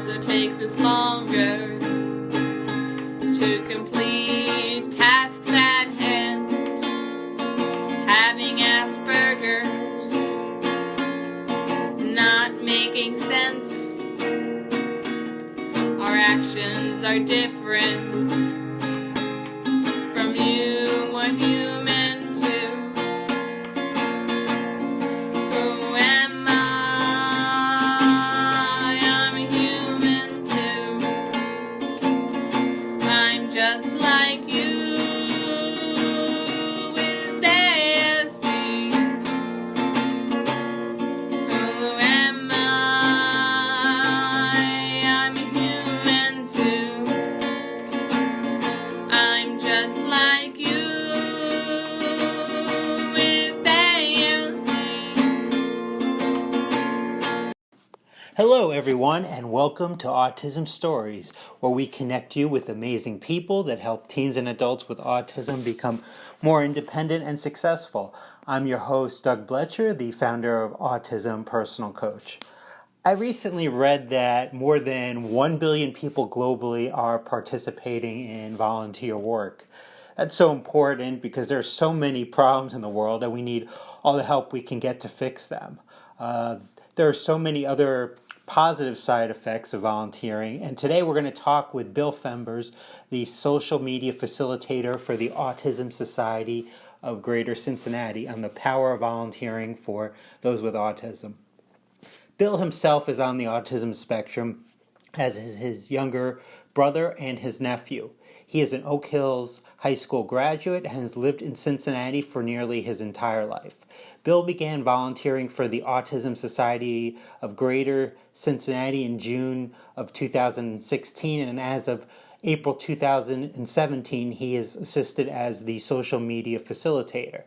so takes us longer to complete tasks at hand. Having Asperger's, not making sense. Our actions are different from you, what you meant to. Who am I? I'm a human too. I'm just like you with ASD. Who am I? I'm a human too. I'm just like you with ASD. Hello, everyone, and welcome to Autism Stories, where we connect you with amazing people that help teens and adults with autism become more independent and successful. I'm your host, Doug Bletcher, the founder of Autism Personal Coach. I recently read that more than 1 billion people globally are participating in volunteer work. That's so important because there are so many problems in the world and we need all the help we can get to fix them. There are so many other positive side effects of volunteering, and today we're going to talk with Bill Fenbers, the social media facilitator for the Autism Society of Greater Cincinnati, on the power of volunteering for those with autism. Bill himself is on the autism spectrum, as is his younger brother and his nephew. He is an Oak Hills High School graduate and has lived in Cincinnati for nearly his entire life. Bill began volunteering for the Autism Society of Greater Cincinnati in June of 2016, and as of April 2017, he is assisted as the social media facilitator.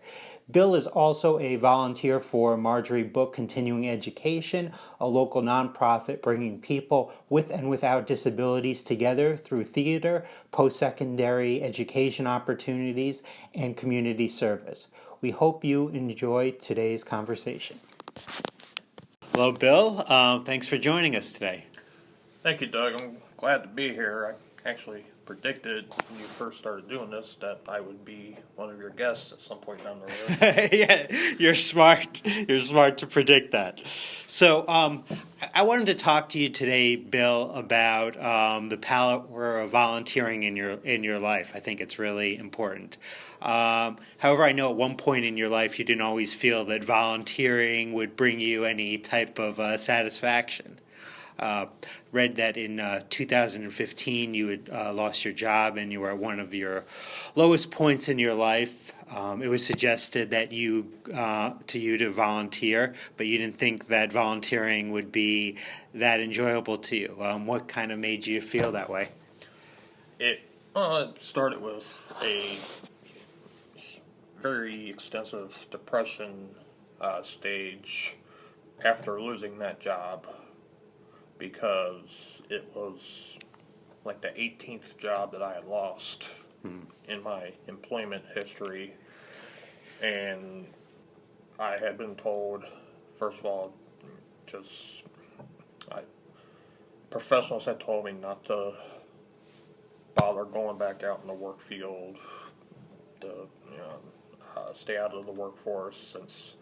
Bill is also a volunteer for Marjorie Book Continuing Education, a local nonprofit bringing people with and without disabilities together through theater, post-secondary education opportunities, and community service. We hope you enjoy today's conversation. Hello, Bill. Thanks for joining us today. Thank you, Doug. I'm glad to be here. I actually predicted when you first started doing this that I would be one of your guests at some point down the road. Yeah, you're smart. You're smart to predict that. So I wanted to talk to you today, Bill, about the power of volunteering in your life. I think it's really important. However, I know at one point in your life you didn't always feel that volunteering would bring you any type of satisfaction. Read that in 2015 you had lost your job and you were at one of your lowest points in your life. It was suggested that to you to volunteer, but you didn't think that volunteering would be that enjoyable to you. What kind of made you feel that way? It started with a very extensive depression stage after losing that job, because it was like the 18th job that I had lost in my employment history. And I had been told, first of all, professionals had told me not to bother going back out in the work field, to stay out of the workforce, since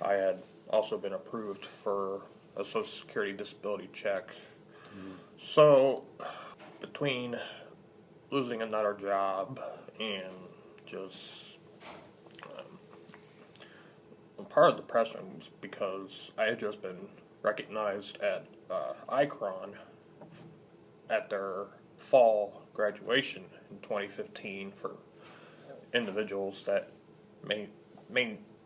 I had also been approved for a Social Security disability check. So between losing another job and just part of the depression was because I had just been recognized at ICRON at their fall graduation in 2015 for individuals that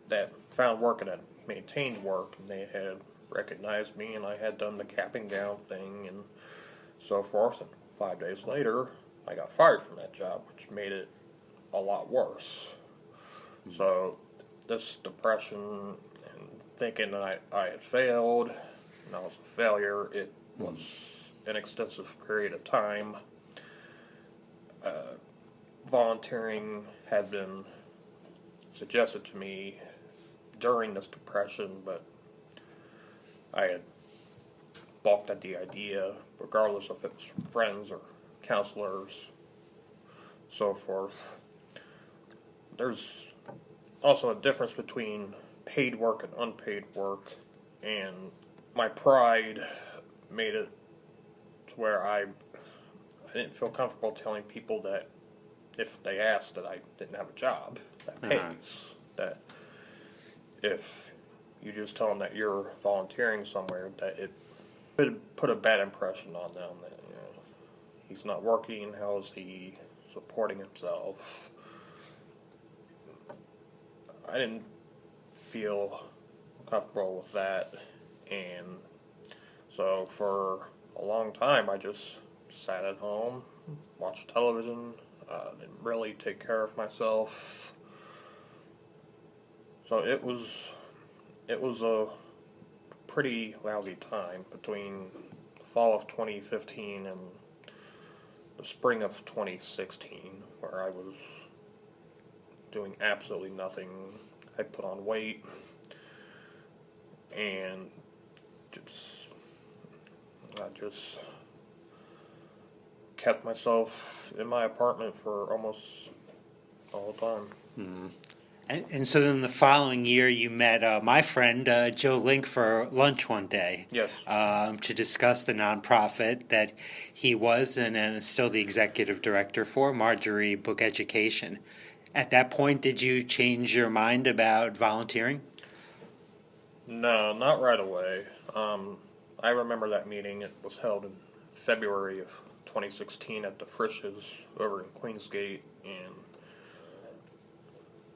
that found work and had maintained work, and they had recognized me, and I had done the capping down thing and so forth. And 5 days later, I got fired from that job, which made it a lot worse. So this depression and thinking that I had failed, and I was a failure, it was an extensive period of time. Volunteering had been suggested to me during this depression, but I had balked at the idea, regardless if it's from friends or counselors, so forth. There's also a difference between paid work and unpaid work, and my pride made it to where I didn't feel comfortable telling people that if they asked that I didn't have a job that pays, that if you just tell them that you're volunteering somewhere, that it could put a bad impression on them, that he's not working, how is he supporting himself? I didn't feel comfortable with that, and so for a long time I just sat at home, watched television, didn't really take care of myself. So it was a pretty lousy time between the fall of 2015 and the spring of 2016, where I was doing absolutely nothing. I put on weight and I just kept myself in my apartment for almost the whole time. Mm-hmm. And so then the following year you met my friend Joe Link for lunch one day. Yes. To discuss the nonprofit that he was and is still the executive director for, Marjorie Book Education. At that point, did you change your mind about volunteering? No, not right away. I remember that meeting. It was held in February of 2016 at the Frisch's over in Queensgate, and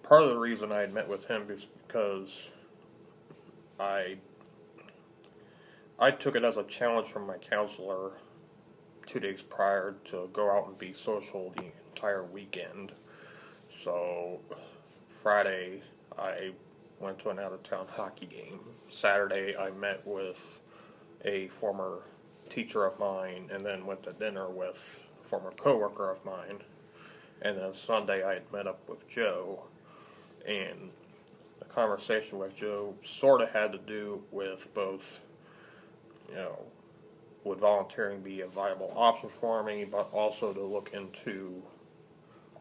part of the reason I had met with him is because I took it as a challenge from my counselor 2 days prior to go out and be social the entire weekend. So Friday I went to an out-of-town hockey game. Saturday I met with a former teacher of mine and then went to dinner with a former coworker of mine. And then Sunday I had met up with Joe, and the conversation with Joe sort of had to do with both, would volunteering be a viable option for me, but also to look into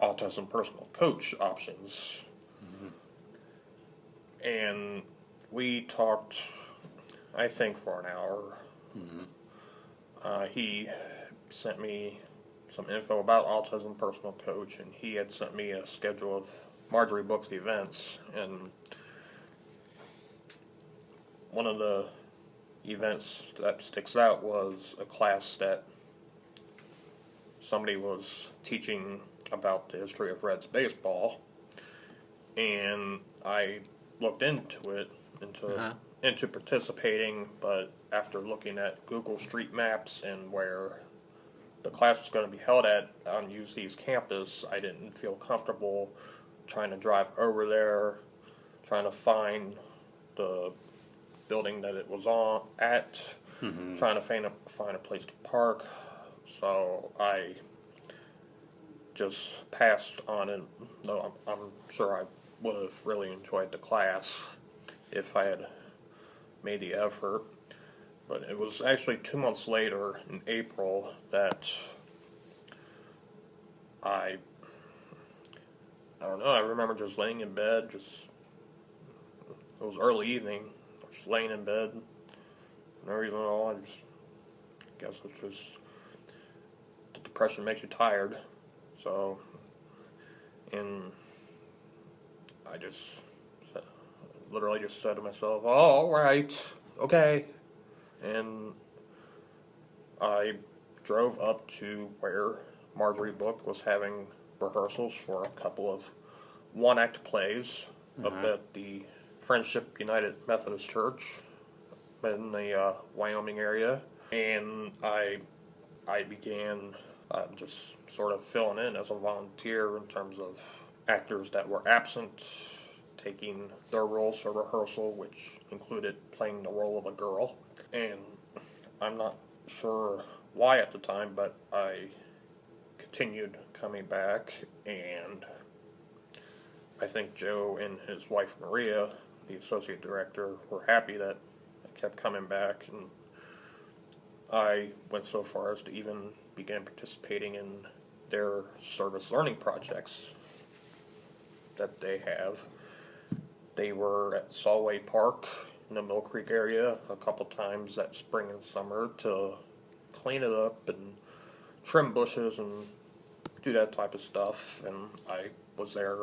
autism personal coach options. Mm-hmm. And we talked, I think, for an hour. Mm-hmm. He sent me some info about Autism Personal Coach, and he had sent me a schedule of Marjorie Book's events, and one of the events that sticks out was a class that somebody was teaching about the history of Reds baseball, and I looked into it, into participating, but after looking at Google Street Maps and where the class was going to be held at on UC's campus, I didn't feel comfortable trying to drive over there, trying to find the building that it was at, trying to find a place to park. So I just passed on it. No, I'm sure I would have really enjoyed the class if I had made the effort. But it was actually 2 months later, in April, that I don't know, I remember just laying in bed, it was early evening, just laying in bed, no reason at all. I guess it's just, the depression makes you tired, so, and I just literally just said to myself, oh, alright, okay. And I drove up to where Marjorie Book was having rehearsals for a couple of one-act plays up at the Friendship United Methodist Church in the Wyoming area. And I began just sort of filling in as a volunteer in terms of actors that were absent, taking their roles for rehearsal, which included playing the role of a girl. And I'm not sure why at the time, but I continued coming back, and I think Joe and his wife Maria, the associate director, were happy that I kept coming back, and I went so far as to even begin participating in their service learning projects that they have. They were at Solway Park in the Mill Creek area a couple times that spring and summer to clean it up and trim bushes and do that type of stuff. And I was there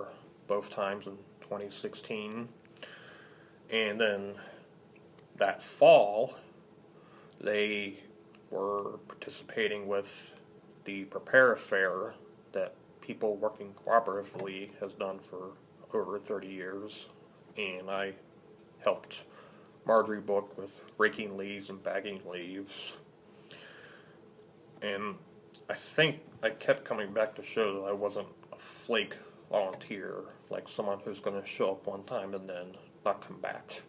both times in 2016. And then that fall, they were participating with the Prepare Fair that People Working Cooperatively has done for over 30 years. And I helped Marjorie Book with raking leaves and bagging leaves. And I think I kept coming back to show that I wasn't a flake volunteer, like someone who's going to show up one time and then not come back.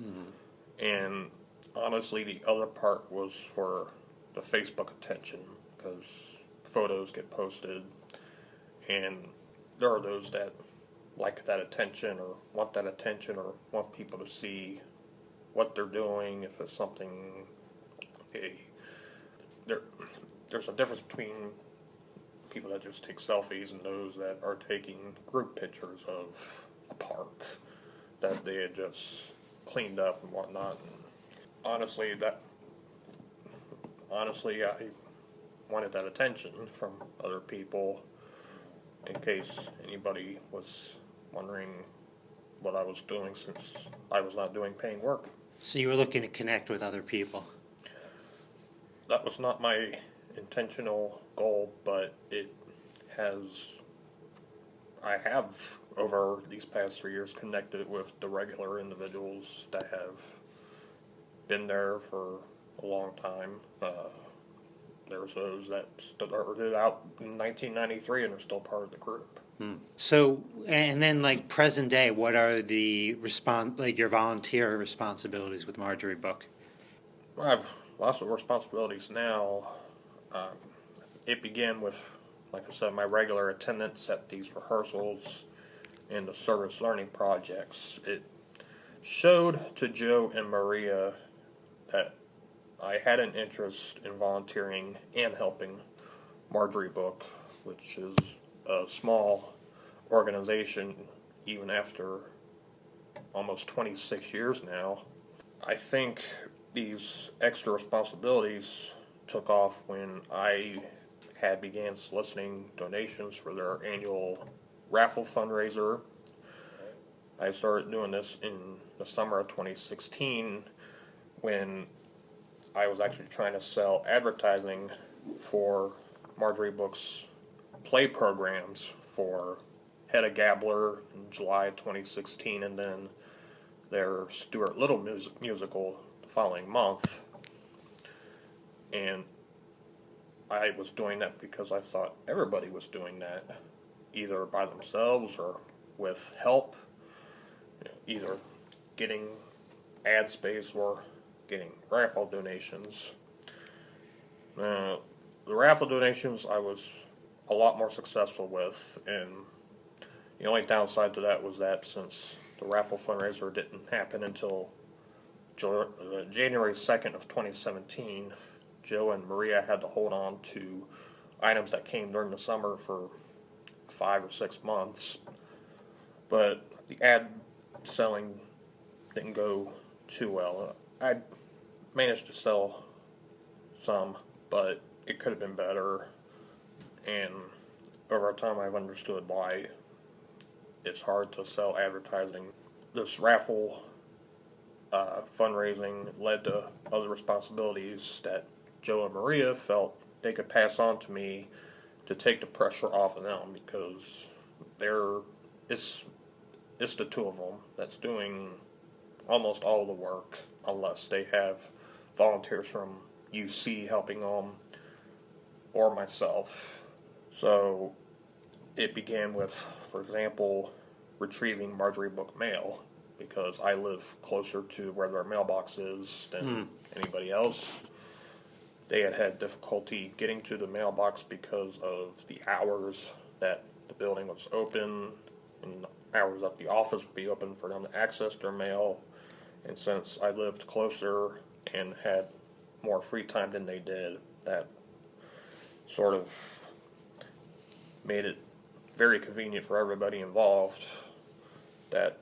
Mm-hmm. And honestly, the other part was for the Facebook attention, because photos get posted, and there are those that like that attention or want people to see what they're doing. If it's something, there's a difference between people that just take selfies and those that are taking group pictures of a park that they had just cleaned up and whatnot. And honestly, I wanted that attention from other people, in case anybody was wondering what I was doing, since I was not doing paying work. So you were looking to connect with other people? That was not my intentional goal, but I have, over these past 3 years, connected with the regular individuals that have been there for a long time. There's those that started out in 1993 and are still part of the group. So, and then like present day, what are the your volunteer responsibilities with Marjorie Book? I have lots of responsibilities now. It began with, like I said, my regular attendance at these rehearsals and the service learning projects. It showed to Joe and Maria that I had an interest in volunteering and helping Marjorie Book, which is a small organization even after almost 26 years now. I think these extra responsibilities took off when I had began soliciting donations for their annual raffle fundraiser. I started doing this in the summer of 2016 when I was actually trying to sell advertising for Marjorie Book's play programs for Hedda Gabler in July of 2016, and then their Stuart Little musical the following month. And I was doing that because I thought everybody was doing that, either by themselves or with help, either getting ad space or getting raffle donations. The raffle donations I was a lot more successful with, and the only downside to that was that since the raffle fundraiser didn't happen until January 2nd of 2017, Joe and Maria had to hold on to items that came during the summer for 5 or 6 months. But the ad selling didn't go too well. I managed to sell some, but it could have been better. And over time I've understood why it's hard to sell advertising. This raffle fundraising led to other responsibilities that Joe and Maria felt they could pass on to me to take the pressure off of them, because it's the two of them that's doing almost all the work, unless they have volunteers from UC helping them or myself. So it began with, for example, retrieving Marjorie Book mail, because I live closer to where their mailbox is than anybody else. They had difficulty getting to the mailbox because of the hours that the building was open and the hours that the office would be open for them to access their mail. And since I lived closer and had more free time than they did. That sort of made it very convenient for everybody involved that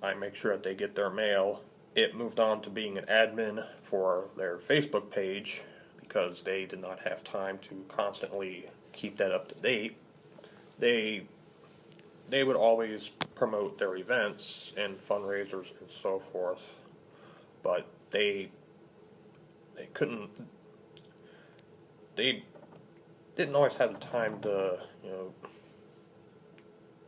I make sure that they get their mail. It moved on to being an admin for their Facebook page because they did not have time to constantly keep that up to date. They would always promote their events and fundraisers and so forth, but they didn't always have the time to,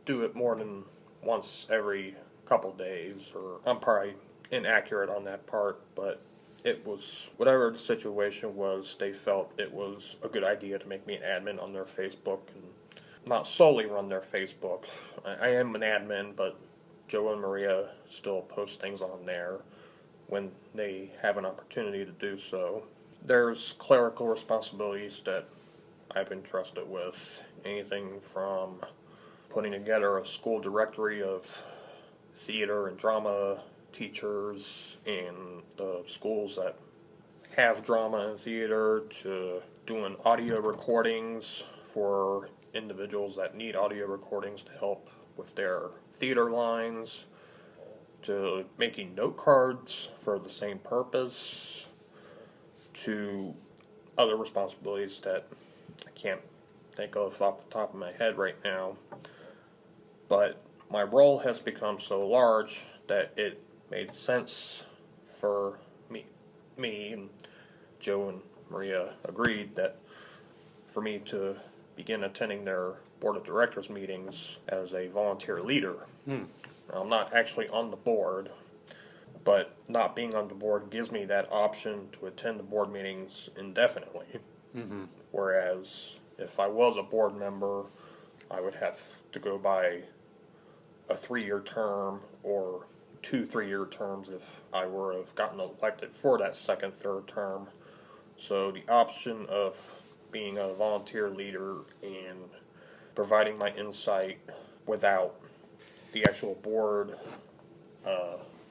do it more than once every couple days, or I'm probably inaccurate on that part, but it was, whatever the situation was, they felt it was a good idea to make me an admin on their Facebook, and not solely run their Facebook. I am an admin, but Joe and Maria still post things on there when they have an opportunity to do so. There's clerical responsibilities that I've been trusted with, anything from putting together a school directory of theater and drama teachers in the schools that have drama and theater, to doing audio recordings for individuals that need audio recordings to help with their theater lines, to making note cards for the same purpose, to other responsibilities that I can't think of off the top of my head right now. But my role has become so large that it made sense for me and Joe and Maria agreed that for me to begin attending their board of directors meetings as a volunteer leader. Now, I'm not actually on the board, but not being on the board gives me that option to attend the board meetings indefinitely. Whereas if I was a board member, I would have to go by a 3-year term or 2 3-year terms if I were have gotten elected for that second, third term. So the option of being a volunteer leader and providing my insight without the actual board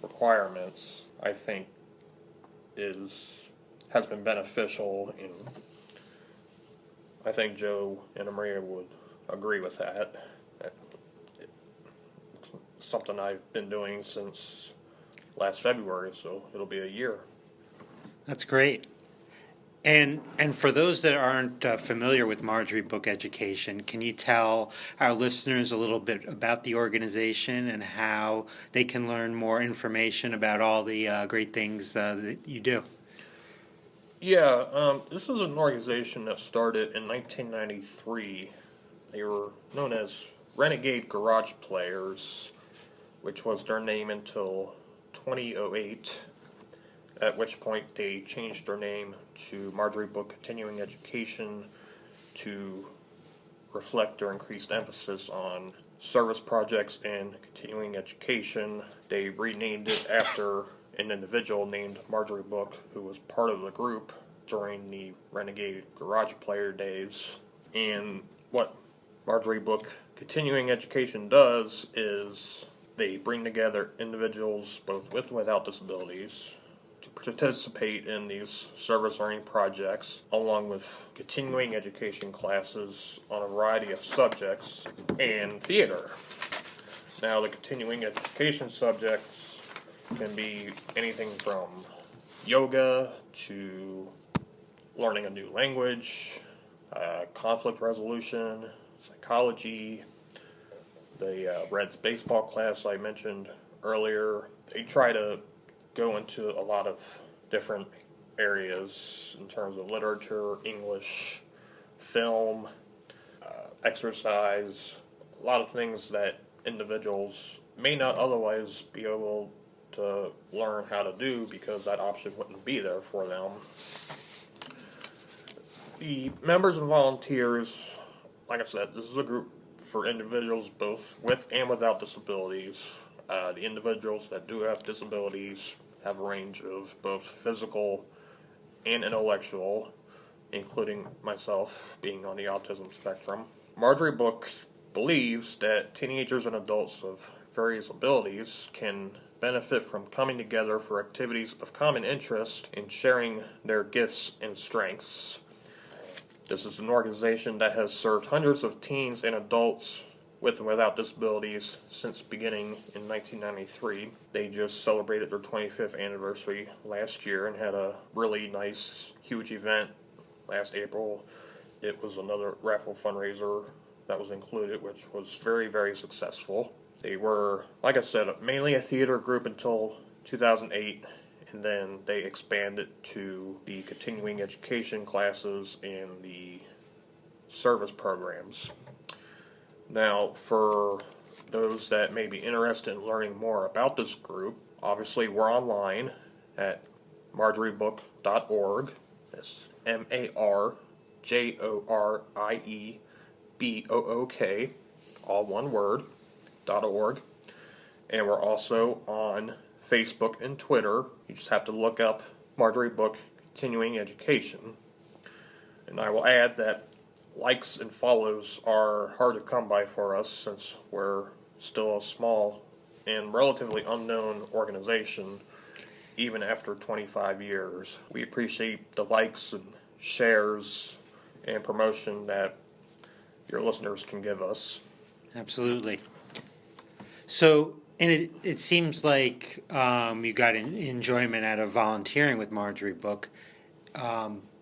requirements, I think has been beneficial, and I think Joe and Maria would agree with that. It's something I've been doing since last February, so it'll be a year. That's great. And for those that aren't familiar with Marjorie Book Education, can you tell our listeners a little bit about the organization and how they can learn more information about all the great things that you do? Yeah, this is an organization that started in 1993. They were known as Renegade Garage Players, which was their name until 2008. At which point they changed their name to Marjorie Book Continuing Education to reflect their increased emphasis on service projects and continuing education. They renamed it after an individual named Marjorie Book, who was part of the group during the Renegade Garage Player days. And what Marjorie Book Continuing Education does is they bring together individuals both with and without disabilities to participate in these service learning projects, along with continuing education classes on a variety of subjects and theater. Now, the continuing education subjects can be anything from yoga to learning a new language, conflict resolution, psychology, the Reds baseball class I mentioned earlier. They try to go into a lot of different areas in terms of literature, English, film, exercise, a lot of things that individuals may not otherwise be able to learn how to do because that option wouldn't be there for them. The members and volunteers, like I said, this is a group for individuals both with and without disabilities. The individuals that do have disabilities have a range of both physical and intellectual, including myself being on the autism spectrum. Marjorie Book believes that teenagers and adults of various abilities can benefit from coming together for activities of common interest and sharing their gifts and strengths. This is an organization that has served hundreds of teens and adults with and without disabilities since beginning in 1993. They just celebrated their 25th anniversary last year and had a really nice, huge event last April. It was another raffle fundraiser that was included, which was very, very successful. They were, like I said, mainly a theater group until 2008, and then they expanded to the continuing education classes and the service programs. Now, for those that may be interested in learning more about this group, obviously we're online at marjoriebook.org. That's MARJORIEBOOK, all one word, .org. And we're also on Facebook and Twitter. You just have to look up Marjorie Book Continuing Education. And I will add that likes and follows are hard to come by for us since we're still a small and relatively unknown organization even after 25 years. We appreciate the likes and shares and promotion that your listeners can give us. Absolutely. So, and it seems like you got enjoyment out of volunteering with Marjorie Book.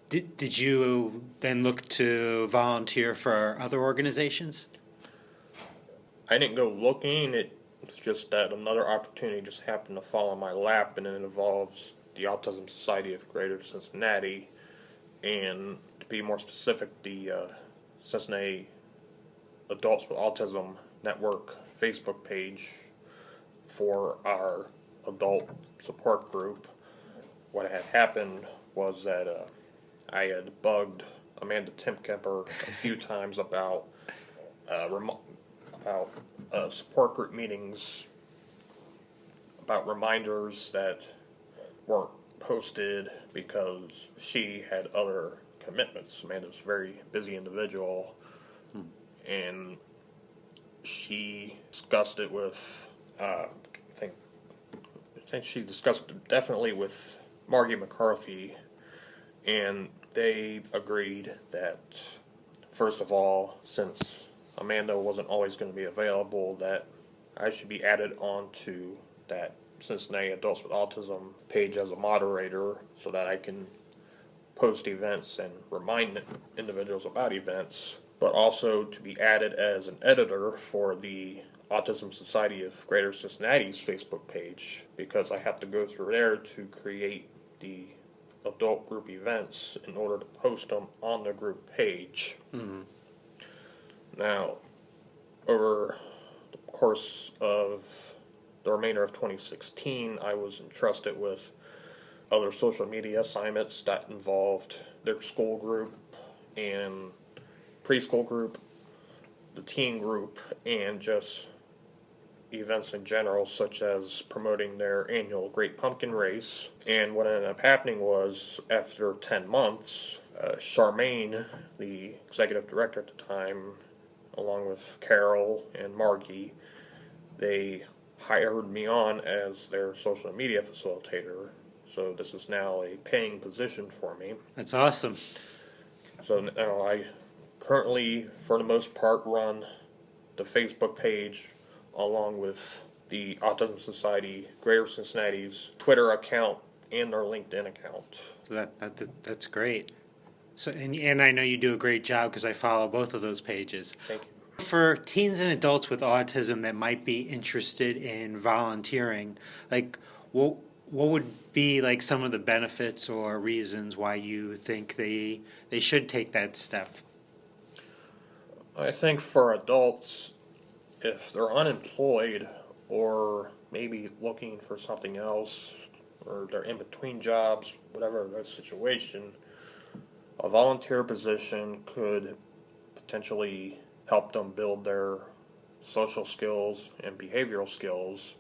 Did you then look to volunteer for other organizations? I didn't go looking. It's just that another opportunity just happened to fall in my lap, and it involves the Autism Society of Greater Cincinnati, and to be more specific, the Cincinnati Adults with Autism Network Facebook page for our adult support group. What had happened was that I had bugged Amanda Timkemper a few times about support group meetings, about reminders that weren't posted because she had other commitments. Amanda's a very busy individual, and she discussed it with, I think she discussed it definitely with Margie McCarthy, and they agreed that, first of all, since Amanda wasn't always going to be available, that I should be added onto that Cincinnati Adults with Autism page as a moderator so that I can post events and remind individuals about events, but also to be added as an editor for the Autism Society of Greater Cincinnati's Facebook page, because I have to go through there to create the adult group events in order to post them on the group page. Mm-hmm. Now, over the course of the remainder of 2016, I was entrusted with other social media assignments that involved their school group and preschool group, the teen group, and just events in general, such as promoting their annual Great Pumpkin Race. And what ended up happening was, after 10 months, Charmaine, the executive director at the time, along with Carol and Margie, they hired me on as their social media facilitator. So this is now a paying position for me. That's awesome. So now I currently, for the most part, run the Facebook page along with the Autism Society Greater Cincinnati's Twitter account and their LinkedIn account. So that's great. So and I know you do a great job because I follow both of those pages. Thank you. For teens and adults with autism that might be interested in volunteering, like what would be like some of the benefits or reasons why you think they should take that step? I think for adults, if they're unemployed or maybe looking for something else, or they're in between jobs, whatever their situation, a volunteer position could potentially help them build their social skills and behavioral skills,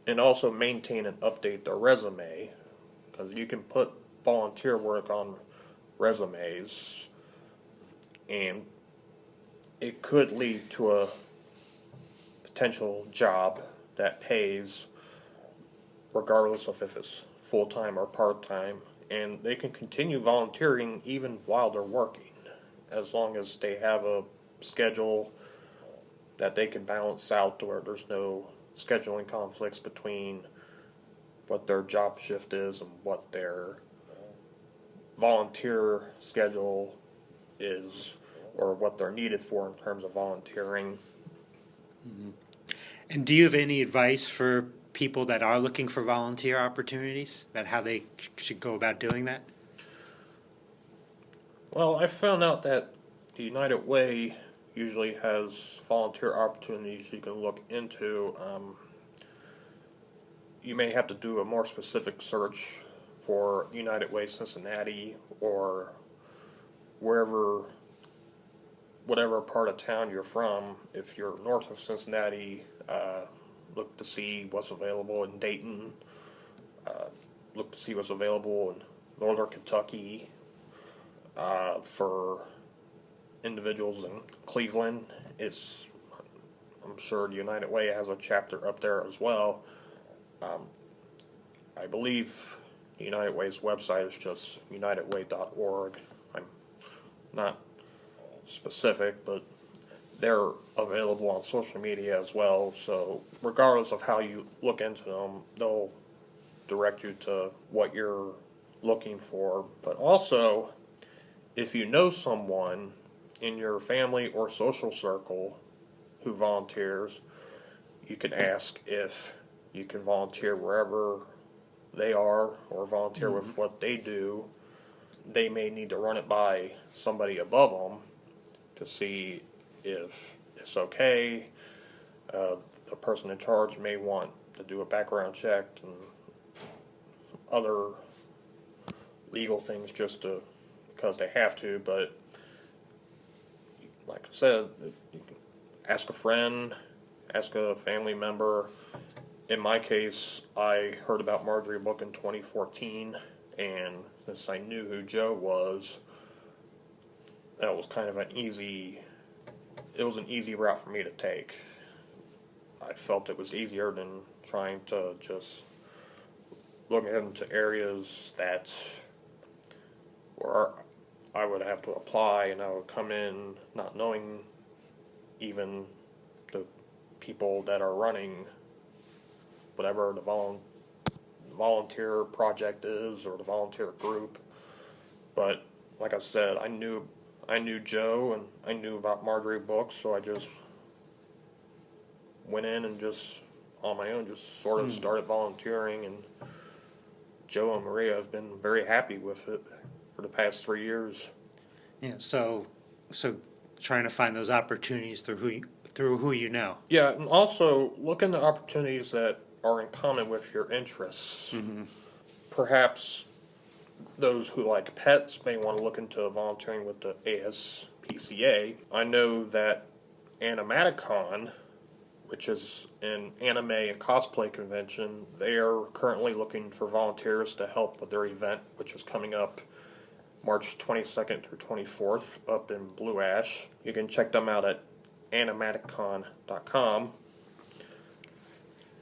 and also maintain and update their resume, because you can put volunteer work on resumes, and it could lead to a potential job that pays regardless of if it's full-time or part-time, and they can continue volunteering even while they're working, as long as they have a schedule that they can balance out to where there's no scheduling conflicts between what their job shift is and what their volunteer schedule is, or what they're needed for in terms of volunteering. And do you have any advice for people that are looking for volunteer opportunities about how they should go about doing that? Well, I found out that the United Way usually has volunteer opportunities you can look into. You may have to do a more specific search for United Way Cincinnati or whatever part of town you're from. If you're north of Cincinnati, look to see what's available in Dayton. Look to see what's available in northern Kentucky. For individuals in Cleveland, I'm sure the United Way has a chapter up there as well. I believe the United Way's website is just unitedway.org. I'm not specific, but they're available on social media as well. So regardless of how you look into them, they'll direct you to what you're looking for. But also, if you know someone in your family or social circle who volunteers, you can ask if you can volunteer wherever they are or volunteer with what they do. They may need to run it by somebody above them to see if it's okay. The person in charge may want to do a background check and other legal things just because they have to, but like I said, you can ask a friend, ask a family member. In my case, I heard about Marjorie Book in 2014, and since I knew who Joe was, that was kind of an easy route for me to take. I felt it was easier than trying to just look into areas that where I would have to apply, and I would come in not knowing even the people that are running whatever the volunteer project is or the volunteer group. But like I said, I knew Joe and I knew about Marjorie Books, so I just went in and just on my own just sort of started volunteering, and Joe and Maria have been very happy with it for the past 3 years. Yeah, so trying to find those opportunities through who you know. Yeah, and also look into opportunities that are in common with your interests. Perhaps those who like pets may want to look into volunteering with the ASPCA. I know that Animaticon, which is an anime and cosplay convention, they are currently looking for volunteers to help with their event, which is coming up March 22nd through 24th up in Blue Ash. You can check them out at animaticon.com.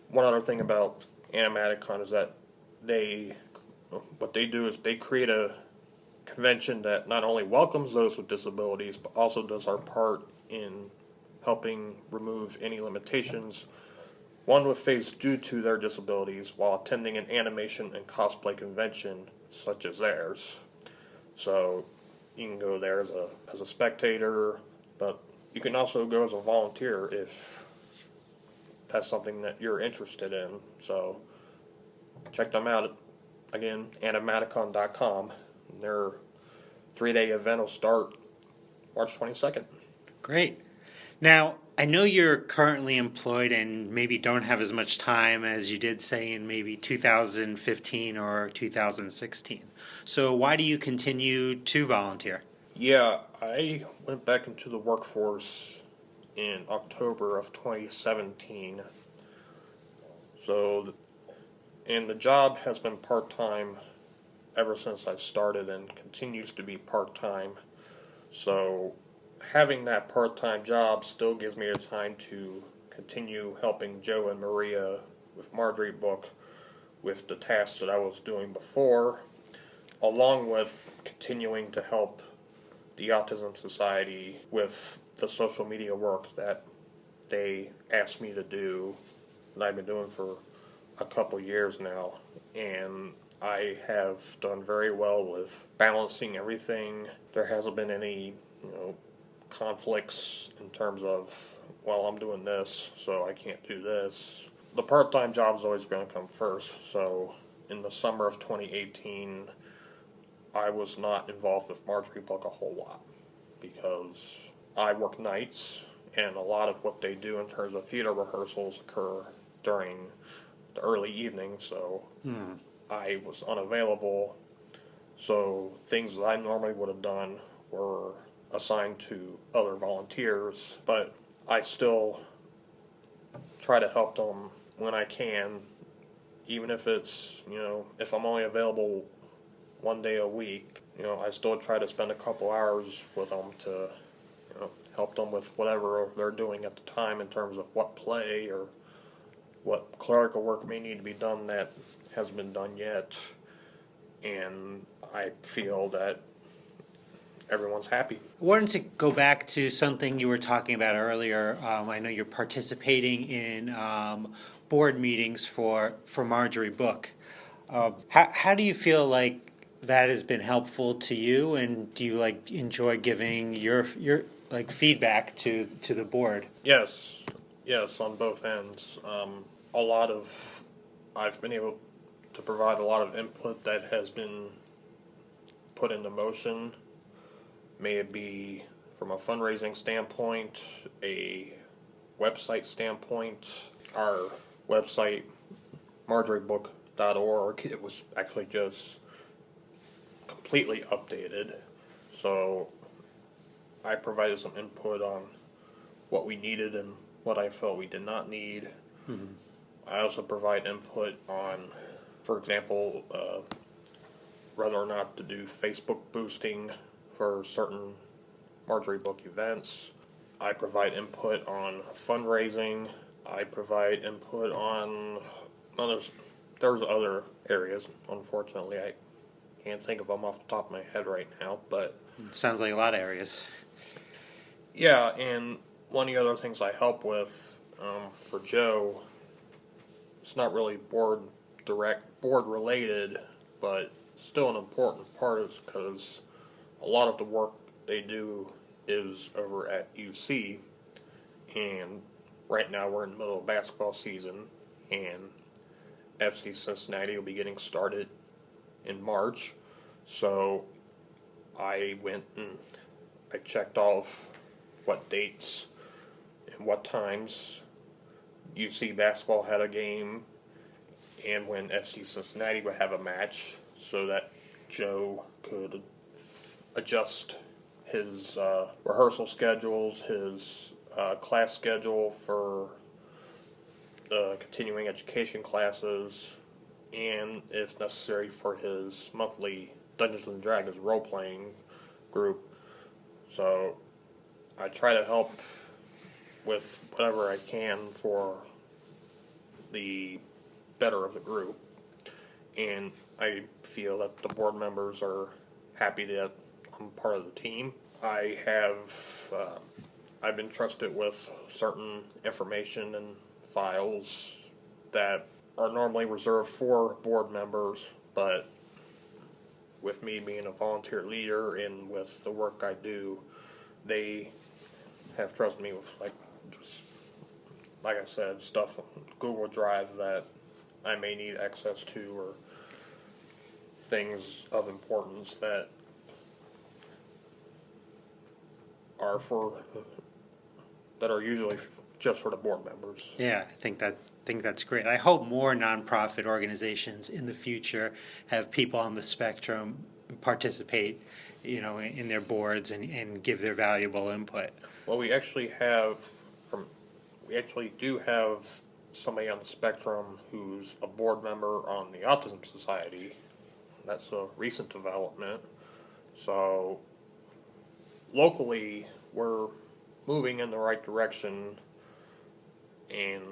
One other thing about Animaticon is that what they do is they create a convention that not only welcomes those with disabilities, but also does our part in helping remove any limitations one would face due to their disabilities while attending an animation and cosplay convention such as theirs. So you can go there as a spectator, but you can also go as a volunteer if that's something that you're interested in. So check them out. Again, animaticon.com. Their 3-day event will start March 22nd. Great. Now, I know you're currently employed and maybe don't have as much time as you did, say, in maybe 2015 or 2016. So why do you continue to volunteer? Yeah, I went back into the workforce in October of 2017. And the job has been part-time ever since I started and continues to be part-time. So having that part-time job still gives me the time to continue helping Joe and Maria with Marjorie Book with the tasks that I was doing before, along with continuing to help the Autism Society with the social media work that they asked me to do, that I've been doing for a couple years now. And I have done very well with balancing everything. There hasn't been any, conflicts in terms of, well, I'm doing this, so I can't do this. The part-time job is always going to come first. So in the summer of 2018, I was not involved with Marjorie Book a whole lot because I work nights, and a lot of what they do in terms of theater rehearsals occur during the early evening, so I was unavailable. So things that I normally would have done were assigned to other volunteers, but I still try to help them when I can, even if it's, if I'm only available one day a week, I still try to spend a couple hours with them to, help them with whatever they're doing at the time in terms of what play or what clerical work may need to be done that hasn't been done yet. And I feel that everyone's happy. I wanted to go back to something you were talking about earlier. I know you're participating in board meetings for Marjorie Book. How do you feel like that has been helpful to you, and do you enjoy giving your feedback to the board? Yes, on both ends. I've been able to provide a lot of input that has been put into motion. May it be from a fundraising standpoint, a website standpoint. Our website, marjoriebook.org, it was actually just completely updated. So I provided some input on what we needed and what I felt we did not need. Mm-hmm. I also provide input on, for example, whether or not to do Facebook boosting for certain Marjorie Book events. I provide input on fundraising. I provide input on there's other areas. Unfortunately, I can't think of them off the top of my head right now, but sounds like a lot of areas. Yeah, and one of the other things I help with for Joe, it's not really board related, but still an important part is because a lot of the work they do is over at UC, and right now we're in the middle of basketball season, and FC Cincinnati will be getting started in March. So I went and I checked off what dates and what times UC basketball had a game and when FC Cincinnati would have a match, so that Joe could adjust his rehearsal schedules, his class schedule for the continuing education classes, and if necessary for his monthly Dungeons and Dragons role-playing group. So I try to help with whatever I can for the better of the group, and I feel that the board members are happy that I'm part of the team. I've been trusted with certain information and files that are normally reserved for board members, but with me being a volunteer leader and with the work I do, they have trusted me with like I said, stuff on Google Drive that I may need access to, or things of importance that are usually just for the board members. Yeah, I think that's great. I hope more nonprofit organizations in the future have people on the spectrum participate, in their boards and give their valuable input. Well, we actually do have somebody on the spectrum who's a board member on the Autism Society. That's a recent development. So locally, we're moving in the right direction, and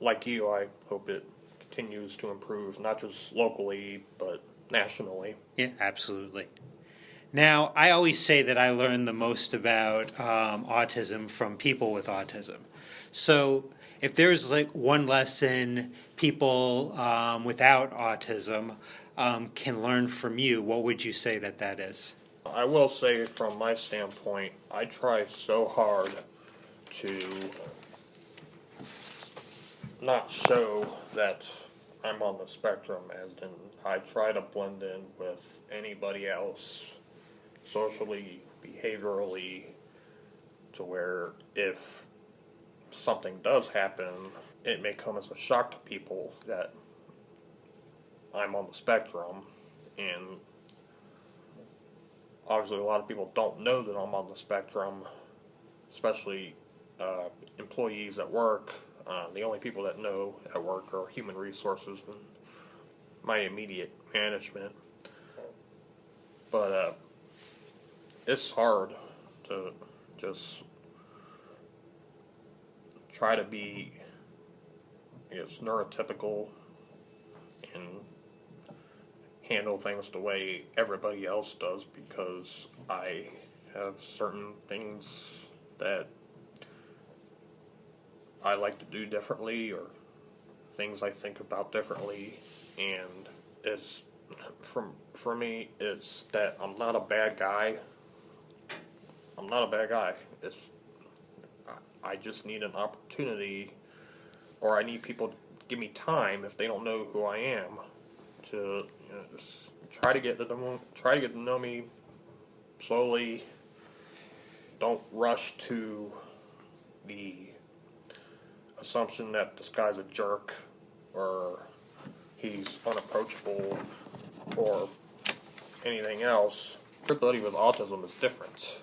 like you, I hope it continues to improve, not just locally, but nationally. Yeah, absolutely. Now, I always say that I learn the most about autism from people with autism. So, if there's like one lesson people without autism can learn from you, what would you say that that is? I will say, from my standpoint, I try so hard to not show that I'm on the spectrum, as in I try to blend in with anybody else socially, behaviorally, to where if something does happen, it may come as a shock to people that I'm on the spectrum, and obviously a lot of people don't know that I'm on the spectrum, especially employees at work. The only people that know at work are human resources and my immediate management. But it's hard to just try to be, I guess, neurotypical and handle things the way everybody else does, because I have certain things that I like to do differently, or things I think about differently, and it's for me, it's that I'm not a bad guy. I'm not a bad guy. It's I just need an opportunity, or I need people to give me time if they don't know who I am, to just try to get to know me slowly. Don't rush to the assumption that this guy's a jerk, or he's unapproachable, or anything else. Everybody with autism is different.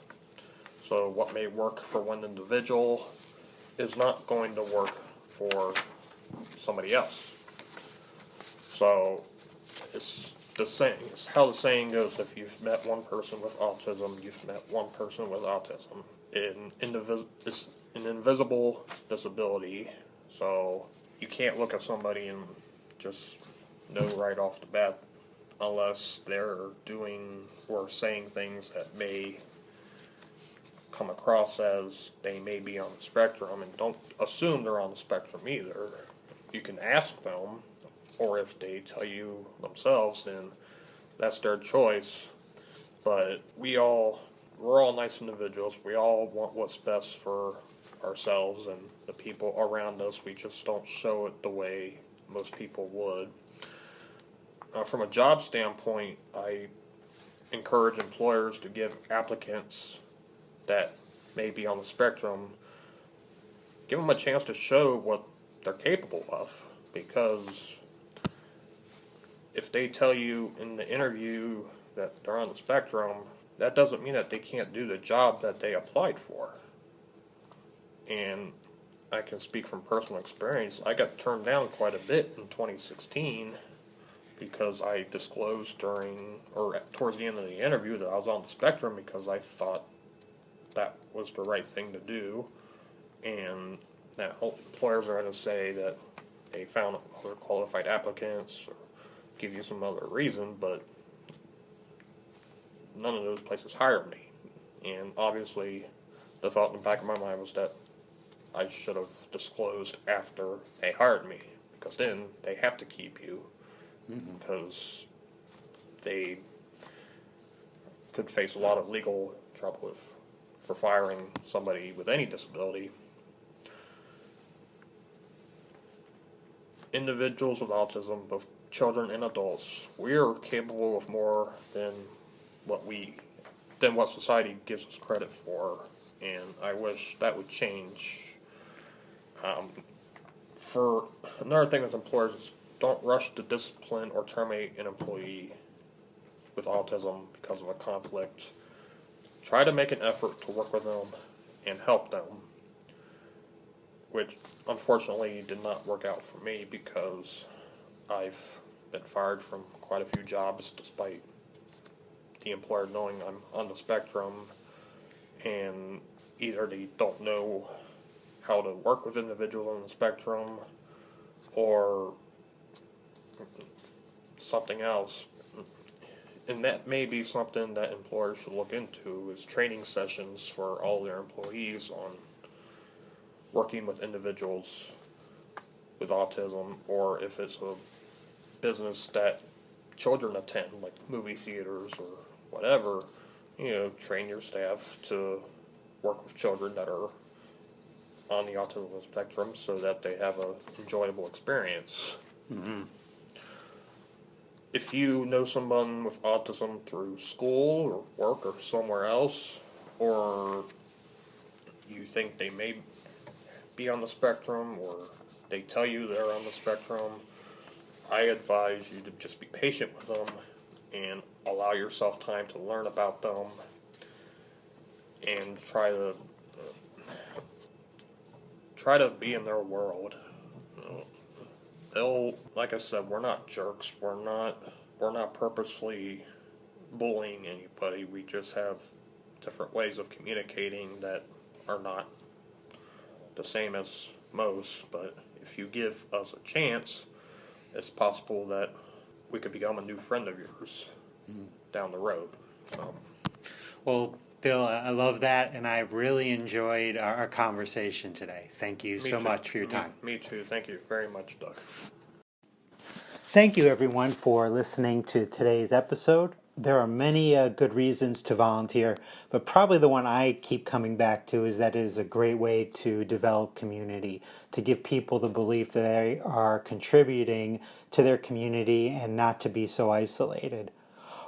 So what may work for one individual is not going to work for somebody else. So it's the saying. It's how the saying goes: if you've met one person with autism, you've met one person with autism. It's an invisible disability, so you can't look at somebody and just know right off the bat, unless they're doing or saying things that may come across as they may be on the spectrum. And don't assume they're on the spectrum either. You can ask them, or if they tell you themselves, then that's their choice. But we're all nice individuals. We all want what's best for ourselves and the people around us. We just don't show it the way most people would. From a job standpoint, I encourage employers to give applicants that may be on the spectrum, give them a chance to show what they're capable of, because if they tell you in the interview that they're on the spectrum, that doesn't mean that they can't do the job that they applied for. And I can speak from personal experience. I got turned down quite a bit in 2016 because I disclosed towards the end of the interview that I was on the spectrum, because I thought that was the right thing to do, and that employers are going to say that they found other qualified applicants, or give you some other reason, but none of those places hired me. And obviously the thought in the back of my mind was that I should have disclosed after they hired me, because then they have to keep you, because they could face a lot of legal trouble for firing somebody with any disability. Individuals with autism, both children and adults, we are capable of more than what society gives us credit for, and I wish that would change. For another thing with employers is, don't rush to discipline or terminate an employee with autism because of a conflict. Try to make an effort to work with them and help them, which unfortunately did not work out for me, because I've been fired from quite a few jobs despite the employer knowing I'm on the spectrum, and either they don't know how to work with individuals on the spectrum, or something else, and that may be something that employers should look into, is training sessions for all their employees on working with individuals with autism, or if it's a business that children attend, like movie theaters or whatever, train your staff to work with children that are on the autism spectrum so that they have an enjoyable experience. Mm-hmm. If you know someone with autism through school or work or somewhere else, or you think they may be on the spectrum, or they tell you they're on the spectrum, I advise you to just be patient with them and allow yourself time to learn about them and try to be in their world. They'll, like I said, we're not jerks. We're not purposely bullying anybody. We just have different ways of communicating that are not the same as most. But if you give us a chance, it's possible that we could become a new friend of yours down the road. Well, Bill, I love that, and I really enjoyed our conversation today. Thank you so much for your time. Me too. Thank you very much, Doug. Thank you, everyone, for listening to today's episode. There are many good reasons to volunteer, but probably the one I keep coming back to is that it is a great way to develop community, to give people the belief that they are contributing to their community and not to be so isolated.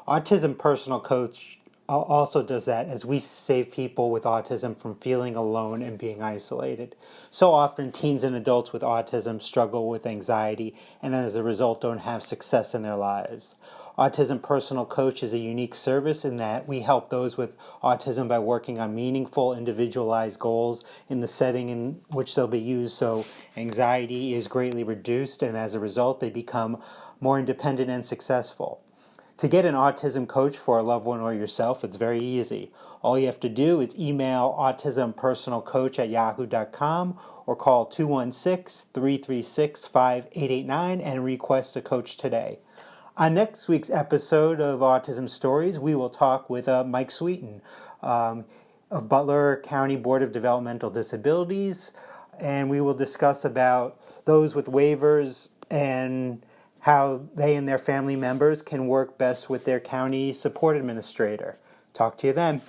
Autism Personal Coach also does that, as we save people with autism from feeling alone and being isolated. So often teens and adults with autism struggle with anxiety and as a result don't have success in their lives. Autism Personal Coach is a unique service in that we help those with autism by working on meaningful, individualized goals in the setting in which they'll be used, so anxiety is greatly reduced and as a result they become more independent and successful. To get an autism coach for a loved one or yourself, it's very easy. All you have to do is email autismpersonalcoach@yahoo.com or call 216-336-5889 and request a coach today. On next week's episode of Autism Stories, we will talk with Mike Sweeten of Butler County Board of Developmental Disabilities, and we will discuss about those with waivers and how they and their family members can work best with their county support administrator. Talk to you then.